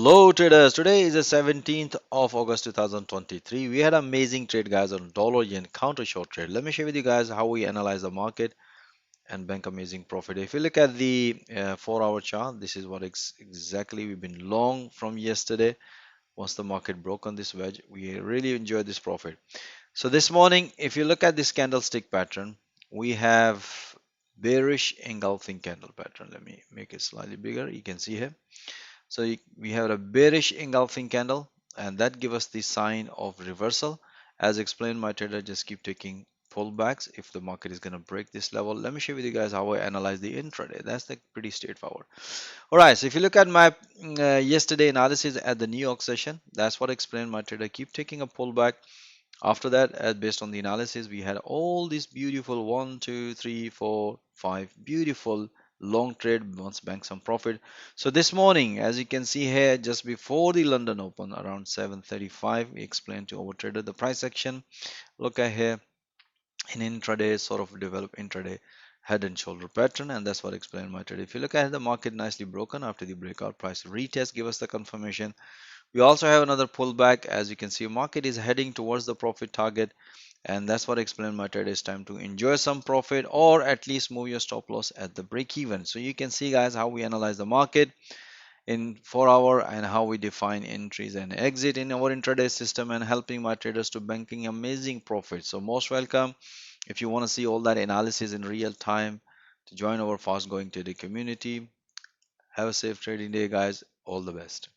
Hello traders. Today is the 17th of August 2023. We had an amazing trade guys on dollar yen counter short trade. Let me share with you guys how we analyze the market and bank amazing profit. If you look at the 4-hour chart, this is what exactly we've been long from yesterday. Once the market broke on this wedge, we really enjoyed this profit. So this morning, if you look at this candlestick pattern, we have bearish engulfing candle pattern. Let me make it slightly bigger. You can see here. So we have a bearish engulfing candle, and that gives us the sign of reversal. As explained, my trader just keep taking pullbacks if the market is going to break this level. Let me share with you guys how I analyze the intraday. That's like pretty straightforward. All right, so if you look at my yesterday analysis at the New York session, that's what explained my trader keep taking a pullback. After that, based on the analysis, we had all these beautiful one, two, three, four, five beautiful long trade once bank some profit. So this morning, as you can see here, just before the London Open, around 7:35, we explained to our trader the price action. Look at here in intraday, sort of develop intraday head and shoulder pattern, and that's what explained my trade. If you look at the market nicely broken after the breakout price retest, give us the confirmation. We also have another pullback. As you can see, market is heading towards the profit target, and that's what I explained my trade. It's time to enjoy some profit or at least move your stop loss at the break even. So you can see guys how we analyze the market in 4 hour and how we define entries and exit in our intraday system and helping my traders to banking amazing profits. So most welcome. If you want to see all that analysis in real time, to join our fast going trading community. Have a safe trading day guys. All the best.